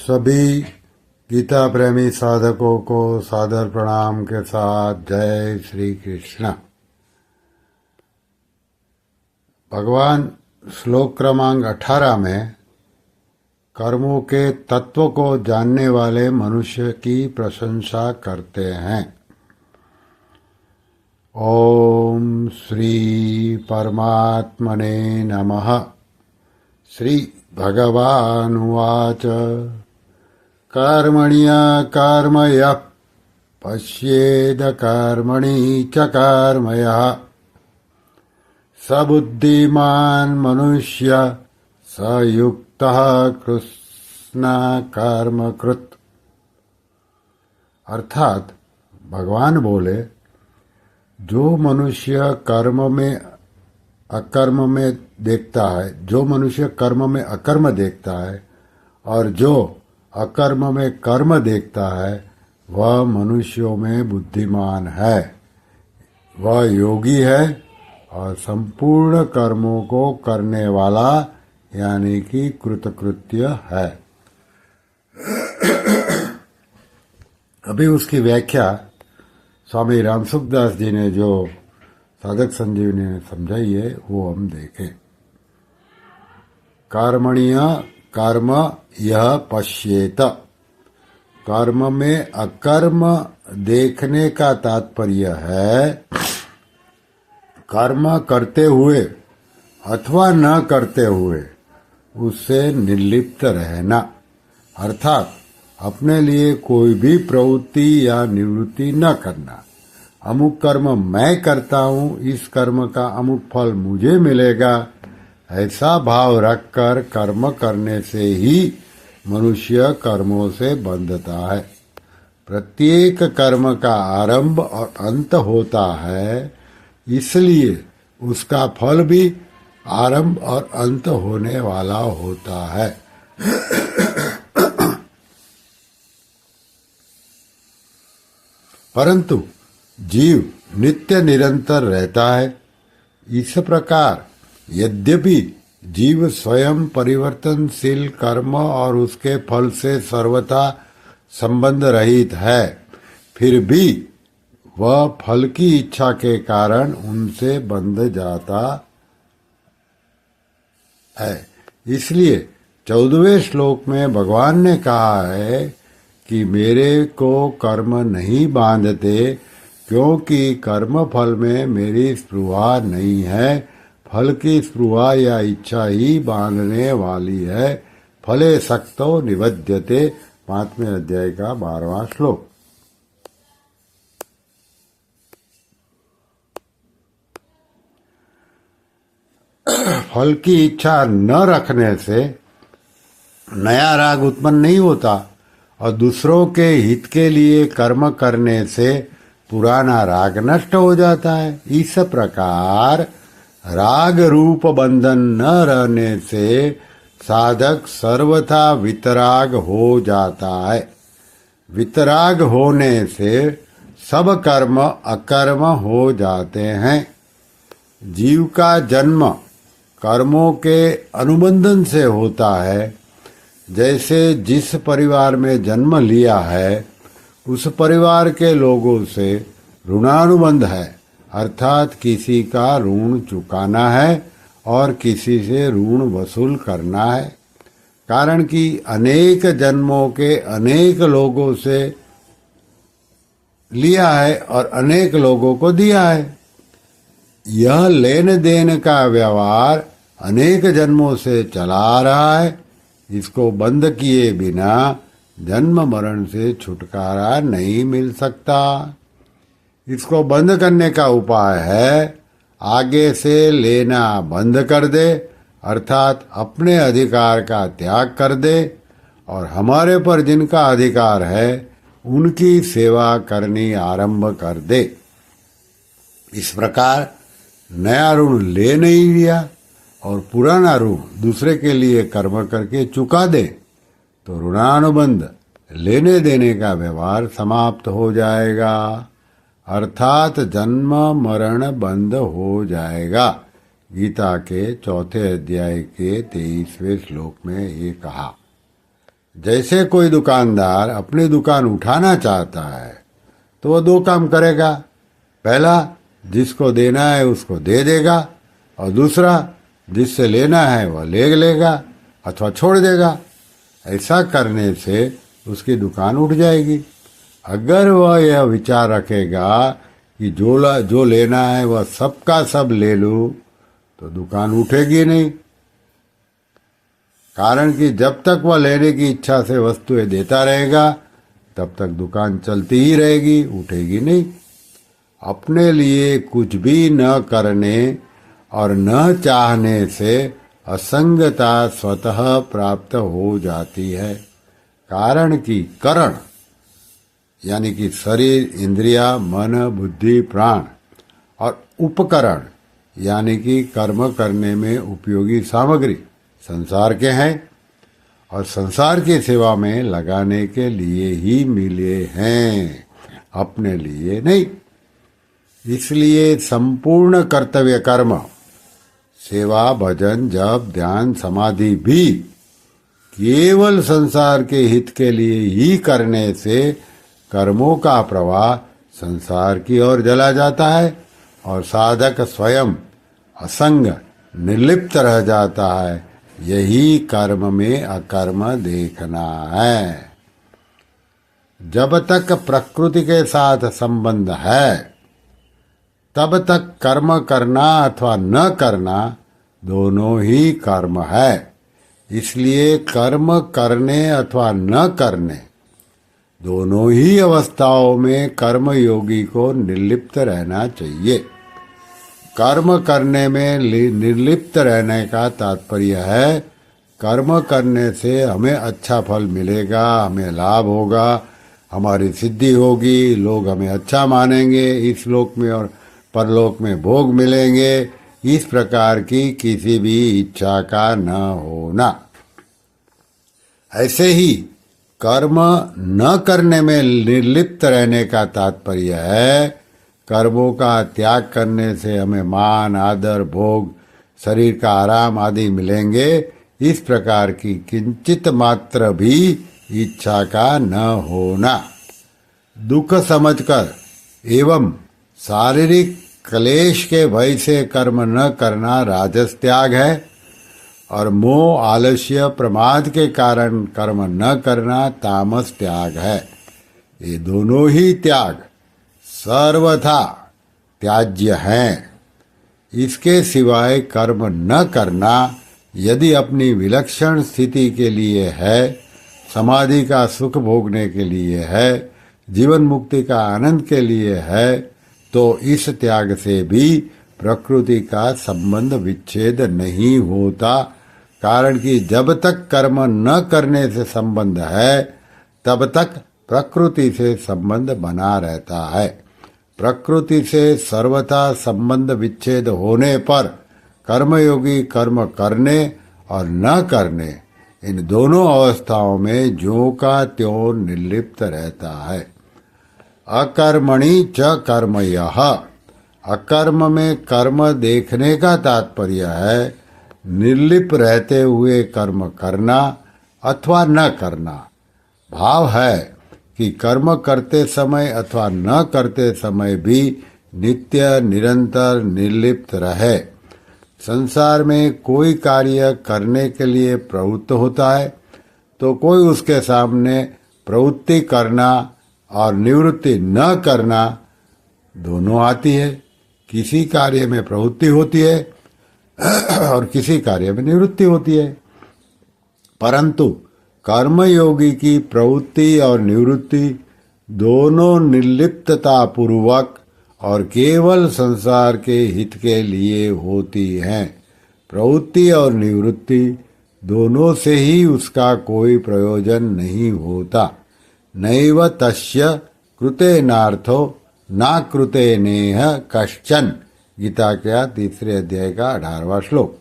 सभी गीता प्रेमी साधकों को सादर प्रणाम के साथ जय श्री कृष्ण। भगवान श्लोक क्रमांक 18 में कर्मों के तत्व को जानने वाले मनुष्य की प्रशंसा करते हैं। ओम श्री परमात्मने नमः। श्री भगवानुवाच कर्मण्य कर्मयः पश्येद कर्मणि च कर्मयः स बुद्धिमान् मनुष्य स युक्तः कृष्ण कर्मकृत्। अर्थात भगवान बोले, जो मनुष्य कर्म में अकर्म में देखता है, जो मनुष्य कर्म में अकर्म देखता है और जो अकर्म में कर्म देखता है, वह मनुष्यों में बुद्धिमान है, वह योगी है और संपूर्ण कर्मों को करने वाला यानी कि कृतकृत्य है। अभी उसकी व्याख्या स्वामी रामसुखदास जी ने जो साधक संजीवनी ने समझाई है वो हम देखें। कर्मणीय कर्म यह पश्येत। कर्म में अकर्म देखने का तात्पर्य है कर्म करते हुए अथवा न करते हुए उससे निर्लिप्त रहना, अर्थात अपने लिए कोई भी प्रवृत्ति या निवृत्ति न करना। अमुक कर्म मैं करता हूँ, इस कर्म का अमुक फल मुझे मिलेगा, ऐसा भाव रखकर कर्म करने से ही मनुष्य कर्मों से बंधता है। प्रत्येक कर्म का आरंभ और अंत होता है, इसलिए उसका फल भी आरंभ और अंत होने वाला होता है। परंतु जीव नित्य निरंतर रहता है। इस प्रकार यद्यपि जीव स्वयं परिवर्तनशील कर्म और उसके फल से सर्वथा संबंध रहित है, फिर भी वह फल की इच्छा के कारण उनसे बंध जाता है। इसलिए 14वें श्लोक में भगवान ने कहा है कि मेरे को कर्म नहीं बांधते, क्योंकि कर्म फल में मेरी स्पृहा नहीं है। फल की स्पृहा या इच्छा ही बांधने वाली है। फले सक्तो निबध्यते, 5वें अध्याय का 12वां श्लोक। फल की इच्छा न रखने से नया राग उत्पन्न नहीं होता और दूसरों के हित के लिए कर्म करने से पुराना राग नष्ट हो जाता है। इस प्रकार राग रूप बंधन न रहने से साधक सर्वथा वितराग हो जाता है। वितराग होने से सब कर्म अकर्म हो जाते हैं। जीव का जन्म कर्मों के अनुबंधन से होता है। जैसे जिस परिवार में जन्म लिया है उस परिवार के लोगों से ऋणानुबंध है, अर्थात किसी का ऋण चुकाना है और किसी से ऋण वसूल करना है। कारण कि अनेक जन्मों के अनेक लोगों से लिया है और अनेक लोगों को दिया है। यह लेन देन का व्यवहार अनेक जन्मों से चला आ रहा है। इसको बंद किए बिना जन्म मरण से छुटकारा नहीं मिल सकता। इसको बंद करने का उपाय है आगे से लेना बंद कर दे, अर्थात अपने अधिकार का त्याग कर दे और हमारे पर जिनका अधिकार है उनकी सेवा करनी आरंभ कर दे। इस प्रकार नया ऋण ले नहीं लिया और पुराना ऋण दूसरे के लिए कर्म करके चुका दे तो ऋणानुबंध लेने देने का व्यवहार समाप्त हो जाएगा, अर्थात जन्म मरण बंद हो जाएगा। गीता के 4थे अध्याय के 23वें श्लोक में ये कहा। जैसे कोई दुकानदार अपनी दुकान उठाना चाहता है तो वह दो काम करेगा। पहला, जिसको देना है उसको दे देगा, और दूसरा, जिससे लेना है वह ले लेगा अथवा छोड़ देगा। ऐसा करने से उसकी दुकान उठ जाएगी। अगर वह यह विचार रखेगा कि जो लेना है वह सबका सब ले लूं, तो दुकान उठेगी नहीं। कारण कि जब तक वह लेने की इच्छा से वस्तुएं देता रहेगा तब तक दुकान चलती ही रहेगी, उठेगी नहीं। अपने लिए कुछ भी न करने और न चाहने से असंगता स्वतः प्राप्त हो जाती है। कारण कि करण यानी कि शरीर, इंद्रिया, मन, बुद्धि, प्राण और उपकरण यानी कि कर्म करने में उपयोगी सामग्री संसार के हैं और संसार की सेवा में लगाने के लिए ही मिले हैं, अपने लिए नहीं। इसलिए संपूर्ण कर्तव्य कर्म, सेवा, भजन, जप, ध्यान, समाधि भी केवल संसार के हित के लिए ही करने से कर्मों का प्रवाह संसार की ओर चला जाता है और साधक स्वयं असंग निर्लिप्त रह जाता है। यही कर्म में अकर्म देखना है। जब तक प्रकृति के साथ संबंध है तब तक कर्म करना अथवा न करना दोनों ही कर्म है। इसलिए कर्म करने अथवा न करने दोनों ही अवस्थाओं में कर्मयोगी को निर्लिप्त रहना चाहिए। कर्म करने में निर्लिप्त रहने का तात्पर्य है कर्म करने से हमें अच्छा फल मिलेगा, हमें लाभ होगा, हमारी सिद्धि होगी, लोग हमें अच्छा मानेंगे, इस लोक में और परलोक में भोग मिलेंगे। इस प्रकार की किसी भी इच्छा का न होना। ऐसे ही कर्म न करने में निर्लिप्त रहने का तात्पर्य है कर्मों का त्याग करने से हमें मान, आदर, भोग, शरीर का आराम आदि मिलेंगे। इस प्रकार की किंचित मात्र भी इच्छा का न होना। दुख समझकर एवं शारीरिक क्लेश के भय से कर्म न करना राजस त्याग है और मोह, आलस्य, प्रमाद के कारण कर्म न करना तामस त्याग है। ये दोनों ही त्याग सर्वथा त्याज्य हैं। इसके सिवाय कर्म न करना यदि अपनी विलक्षण स्थिति के लिए है, समाधि का सुख भोगने के लिए है, जीवन मुक्ति का आनंद के लिए है, तो इस त्याग से भी प्रकृति का संबंध विच्छेद नहीं होता। कारण कि जब तक कर्म न करने से संबंध है तब तक प्रकृति से संबंध बना रहता है। प्रकृति से सर्वथा संबंध विच्छेद होने पर कर्मयोगी कर्म करने और न करने इन दोनों अवस्थाओं में ज्यों का त्यों निर्लिप्त रहता है। अकर्मणि च कर्मयः, अकर्म में कर्म देखने का तात्पर्य है निर्लिप्त रहते हुए कर्म करना अथवा न करना। भाव है कि कर्म करते समय अथवा न करते समय भी नित्य निरंतर निर्लिप्त रहे। संसार में कोई कार्य करने के लिए प्रवृत्त होता है तो कोई उसके सामने प्रवृत्ति करना और निवृत्ति न करना दोनों आती है। किसी कार्य में प्रवृत्ति होती है और किसी कार्य में निवृत्ति होती है, परंतु कर्मयोगी की प्रवृत्ति और निवृत्ति दोनों निर्लिप्तता पूर्वक और केवल संसार के हित के लिए होती हैं। प्रवृत्ति और निवृत्ति दोनों से ही उसका कोई प्रयोजन नहीं होता। नैव तस्य कृतेनार्थो ना कृते नेह कश्चन, गीता के 3 अध्याय का 18वां श्लोक।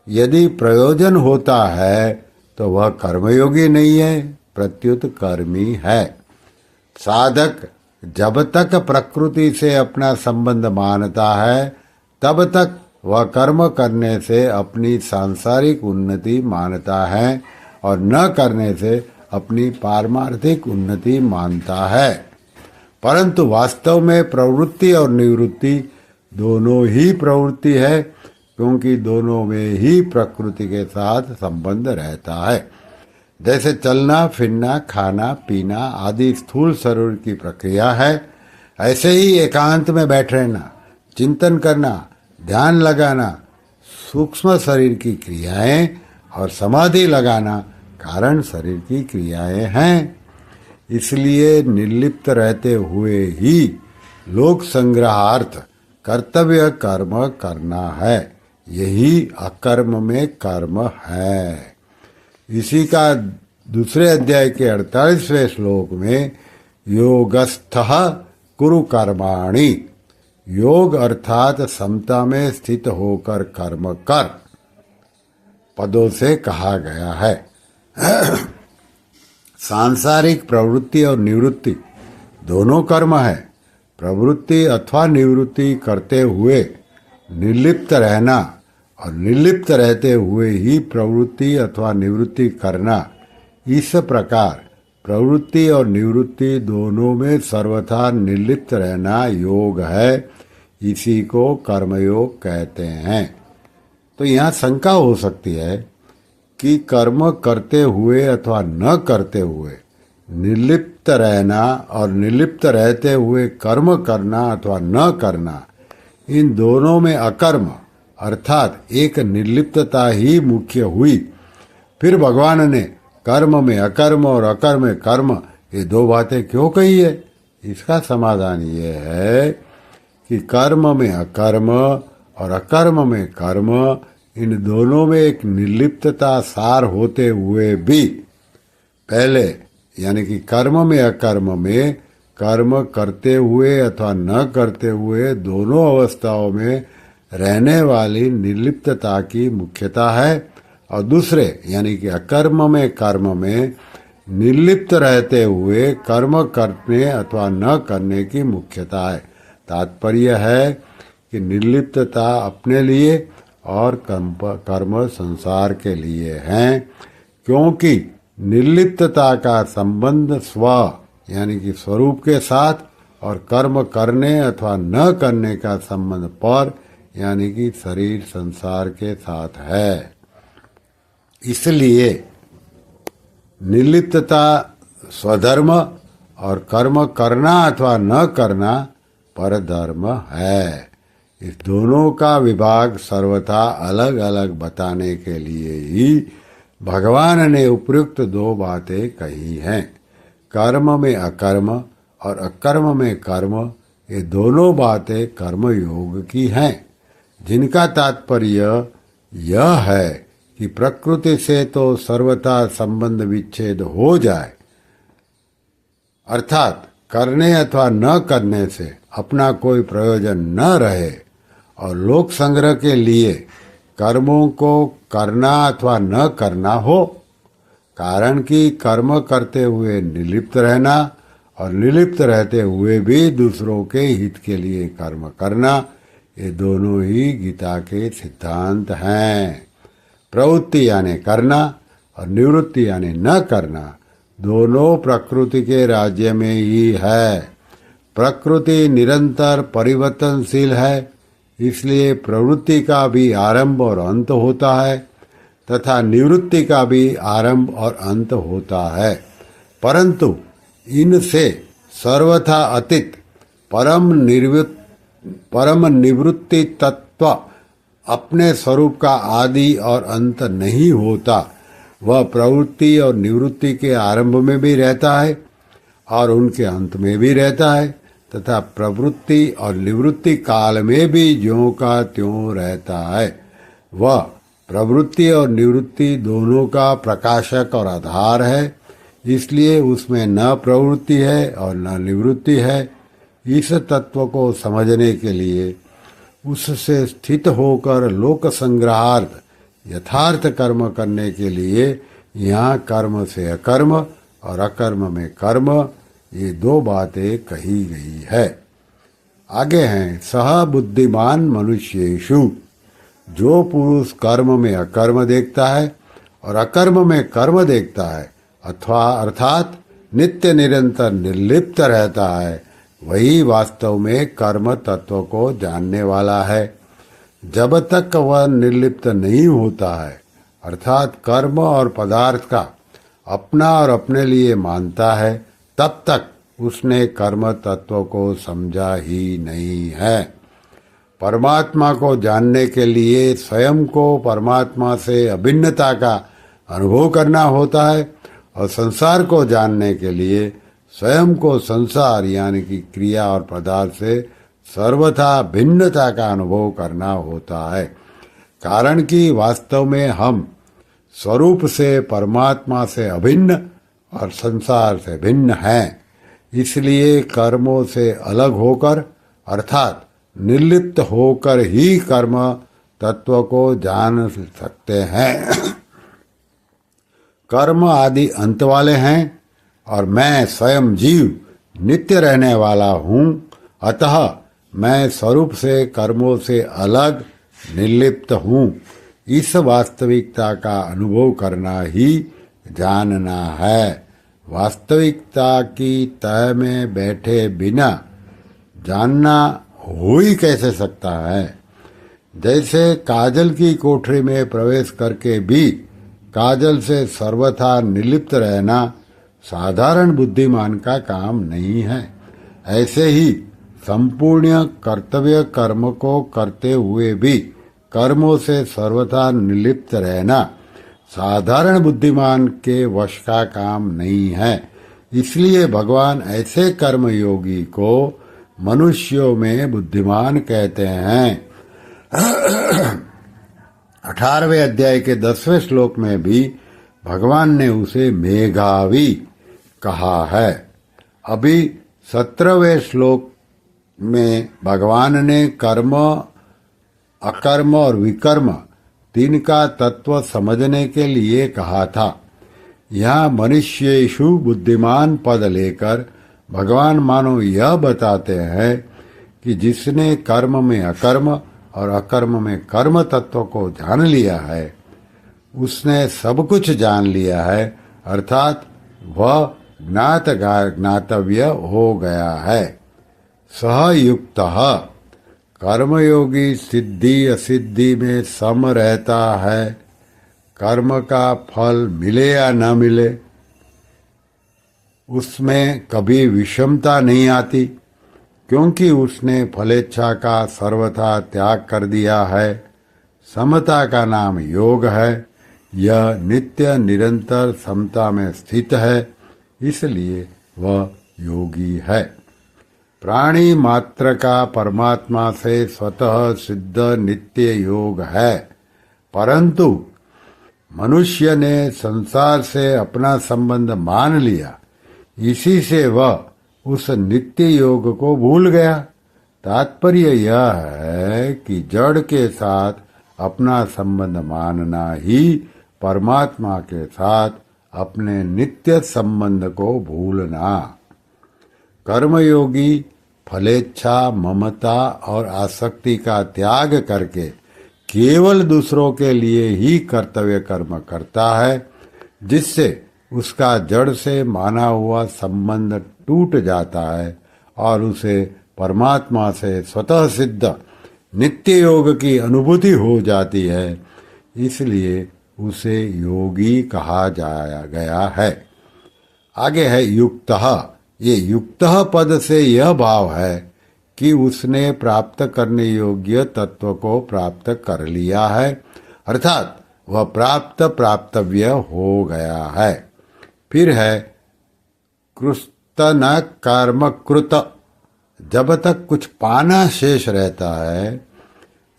यदि प्रयोजन होता है तो वह कर्मयोगी नहीं है, प्रत्युत कर्मी है। साधक जब तक प्रकृति से अपना संबंध मानता है तब तक वह कर्म करने से अपनी सांसारिक उन्नति मानता है और न करने से अपनी पारमार्थिक उन्नति मानता है। परंतु वास्तव में प्रवृत्ति और निवृत्ति दोनों ही प्रवृत्ति है, क्योंकि दोनों में ही प्रकृति के साथ संबंध रहता है। जैसे चलना फिरना, खाना पीना आदि स्थूल शरीर की प्रक्रिया है, ऐसे ही एकांत में बैठ रहना, चिंतन करना, ध्यान लगाना सूक्ष्म शरीर की क्रियाएं और समाधि लगाना कारण शरीर की क्रियाएं हैं। इसलिए निर्लिप्त रहते हुए ही लोक संग्रहार्थ कर्तव्य कर्म करना है। यही अकर्म में कर्म है। इसी का दूसरे अध्याय के 48वें श्लोक में योगस्थः कुरु कर्माणि, योग अर्थात समता में स्थित होकर कर्म कर पदों से कहा गया है। सांसारिक प्रवृत्ति और निवृत्ति दोनों कर्म है। प्रवृत्ति अथवा निवृत्ति करते हुए निर्लिप्त रहना और निर्लिप्त रहते हुए ही प्रवृत्ति अथवा निवृत्ति करना, इस प्रकार प्रवृत्ति और निवृत्ति दोनों में सर्वथा निर्लिप्त रहना योग है। इसी को कर्मयोग कहते हैं। तो यहाँ शंका हो सकती है कि कर्म करते हुए अथवा न करते हुए निर्लिप्त रहना और निर्लिप्त रहते हुए कर्म करना अथवा न करना, इन दोनों में अकर्म अर्थात एक निर्लिप्तता ही मुख्य हुई। फिर भगवान ने कर्म में अकर्म और अकर्म में कर्म, ये दो बातें क्यों कही है? इसका समाधान ये है कि कर्म में अकर्म और अकर्म में कर्म, इन दोनों में एक निर्लिप्तता सार होते हुए भी पहले यानी कि कर्म में अकर्म में कर्म करते हुए अथवा न करते हुए दोनों अवस्थाओं में रहने वाली निर्लिप्तता की मुख्यता है, और दूसरे यानी कि अकर्म में कर्म में निर्लिप्त रहते हुए कर्म करने अथवा न करने की मुख्यता है। तात्पर्य है कि निर्लिप्तता अपने लिए और कर्म संसार के लिए हैं, क्योंकि निर्लिप्तता का संबंध स्व यानी कि स्वरूप के साथ और कर्म करने अथवा न करने का संबंध पर यानी कि शरीर संसार के साथ है। इसलिए निर्लिप्तता स्वधर्म और कर्म करना अथवा न करना परधर्म है। इस दोनों का विभाग सर्वथा अलग अलग बताने के लिए ही भगवान ने उपयुक्त दो बातें कही हैं। कर्म में अकर्म और अकर्म में कर्म, ये दोनों बातें कर्म योग की हैं, जिनका तात्पर्य यह है कि प्रकृति से तो सर्वथा संबंध विच्छेद हो जाए, अर्थात करने अथवा न करने से अपना कोई प्रयोजन न रहे, और लोक संग्रह के लिए कर्मों को करना अथवा न करना हो। कारण कि कर्म करते हुए निर्लिप्त रहना और निर्लिप्त रहते हुए भी दूसरों के हित के लिए कर्म करना, ये दोनों ही गीता के सिद्धांत हैं। प्रवृत्ति यानी करना और निवृत्ति यानी न करना, दोनों प्रकृति के राज्य में ही है। प्रकृति निरंतर परिवर्तनशील है, इसलिए प्रवृत्ति का भी आरंभ और अंत होता है तथा निवृत्ति का भी आरंभ और अंत होता है, परंतु इनसे सर्वथा अतीत परम निवृत्ति तत्व अपने स्वरूप का आदि और अंत नहीं होता। वह प्रवृत्ति और निवृत्ति के आरंभ में भी रहता है और उनके अंत में भी रहता है तथा प्रवृत्ति और निवृत्ति काल में भी ज्यों का त्यों रहता है। वह प्रवृत्ति और निवृत्ति दोनों का प्रकाशक और आधार है, इसलिए उसमें न प्रवृत्ति है और न निवृत्ति है। इस तत्व को समझने के लिए उससे स्थित होकर लोक संग्रहार्थ यथार्थ कर्म करने के लिए यहाँ कर्म से अकर्म और अकर्म में कर्म, ये दो बातें कही गई है। आगे हैं सह बुद्धिमान मनुष्येषु, जो पुरुष कर्म में अकर्म देखता है और अकर्म में कर्म देखता है, अथवा अर्थात नित्य निरंतर निर्लिप्त रहता है, वही वास्तव में कर्म तत्व को जानने वाला है। जब तक वह निर्लिप्त नहीं होता है, अर्थात कर्म और पदार्थ का अपना और अपने लिए मानता है, तब तक उसने कर्म तत्व को समझा ही नहीं है। परमात्मा को जानने के लिए स्वयं को परमात्मा से अभिन्नता का अनुभव करना होता है और संसार को जानने के लिए स्वयं को संसार यानी कि क्रिया और पदार्थ से सर्वथा भिन्नता का अनुभव करना होता है। कारण कि वास्तव में हम स्वरूप से परमात्मा से अभिन्न और संसार से भिन्न हैं। इसलिए कर्मों से अलग होकर अर्थात निर्लिप्त होकर ही कर्म तत्व को जान सकते हैं। कर्म आदि अंत वाले हैं और मैं स्वयं जीव नित्य रहने वाला हूँ, अतः मैं स्वरूप से कर्मों से अलग निर्लिप्त हूँ। इस वास्तविकता का अनुभव करना ही जानना है। वास्तविकता की तह में बैठे बिना जानना हो ही कैसे सकता है। जैसे काजल की कोठरी में प्रवेश करके भी काजल से सर्वथा निर्लिप्त रहना साधारण बुद्धिमान का काम नहीं है, ऐसे ही संपूर्ण कर्तव्य कर्म को करते हुए भी कर्मों से सर्वथा निर्लिप्त रहना साधारण बुद्धिमान के वश का काम नहीं है। इसलिए भगवान ऐसे कर्मयोगी को मनुष्यों में बुद्धिमान कहते हैं। 18वें अध्याय के 10वें श्लोक में भी भगवान ने उसे मेघावी कहा है। अभी 17वें श्लोक में भगवान ने कर्म, अकर्म और विकर्म तीन का तत्व समझने के लिए कहा था। यहाँ मनुष्येषु बुद्धिमान पद लेकर भगवान मानो यह बताते हैं कि जिसने कर्म में अकर्म और अकर्म में कर्म तत्व को जान लिया है, उसने सब कुछ जान लिया है, अर्थात वह ज्ञातव्य हो गया है। सहयुक्तः कर्मयोगी सिद्धि असिद्धि में सम रहता है। कर्म का फल मिले या न मिले, उसमें कभी विषमता नहीं आती, क्योंकि उसने फलेच्छा का सर्वथा त्याग कर दिया है। समता का नाम योग है। यह नित्य निरंतर समता में स्थित है, इसलिए वह योगी है। प्राणी मात्र का परमात्मा से स्वतः सिद्ध नित्य योग है, परंतु मनुष्य ने संसार से अपना संबंध मान लिया, इसी से वह उस नित्य योग को भूल गया। तात्पर्य यह है कि जड़ के साथ अपना संबंध मानना ही परमात्मा के साथ अपने नित्य संबंध को भूलना। कर्मयोगी फलेच्छा, ममता और आसक्ति का त्याग करके केवल दूसरों के लिए ही कर्तव्य कर्म करता है, जिससे उसका जड़ से माना हुआ संबंध टूट जाता है और उसे परमात्मा से स्वतः सिद्ध नित्य योग की अनुभूति हो जाती है। इसलिए उसे योगी कहा जाया गया है। आगे है युक्तः। ये युक्तः पद से यह भाव है कि उसने प्राप्त करने योग्य तत्व को प्राप्त कर लिया है, अर्थात वह प्राप्तव्य हो गया है। फिर है कृतन कर्मकृत। जब तक कुछ पाना शेष रहता है,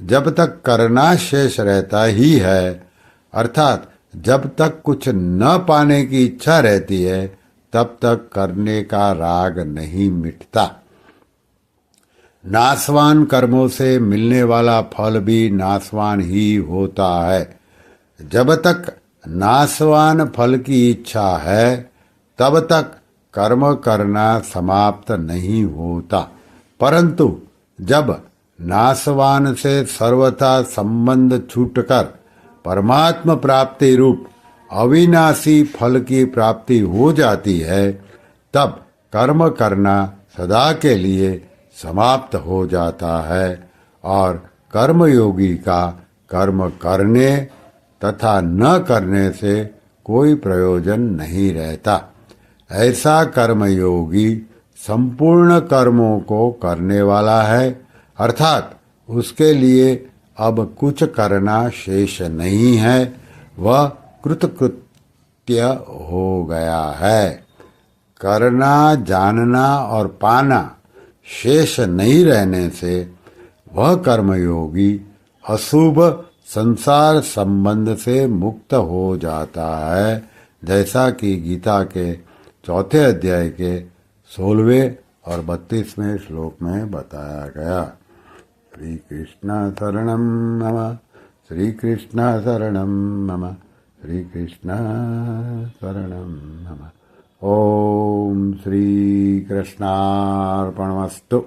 जब तक करना शेष रहता ही है, अर्थात जब तक कुछ न पाने की इच्छा रहती है, तब तक करने का राग नहीं मिटता। नाशवान कर्मों से मिलने वाला फल भी नाशवान ही होता है। जब तक नाशवान फल की इच्छा है, तब तक कर्म करना समाप्त नहीं होता, परंतु जब नाशवान से सर्वथा संबंध छूटकर परमात्म प्राप्ति रूप अविनाशी फल की प्राप्ति हो जाती है, तब कर्म करना सदा के लिए समाप्त हो जाता है और कर्मयोगी का कर्म करने तथा न करने से कोई प्रयोजन नहीं रहता। ऐसा कर्मयोगी संपूर्ण कर्मों को करने वाला है, अर्थात उसके लिए अब कुछ करना शेष नहीं है, वह कृतकृत्य हो गया है। करना, जानना और पाना शेष नहीं रहने से वह कर्मयोगी अशुभ संसार संबंध से मुक्त हो जाता है, जैसा कि गीता के 4 अध्याय के 16वें और 32वें श्लोक में बताया गया। श्री कृष्ण शरणम मम, श्री कृष्ण शरणम मम, श्री कृष्ण शरणम मम। ओम श्री कृष्णार्पणमस्तु।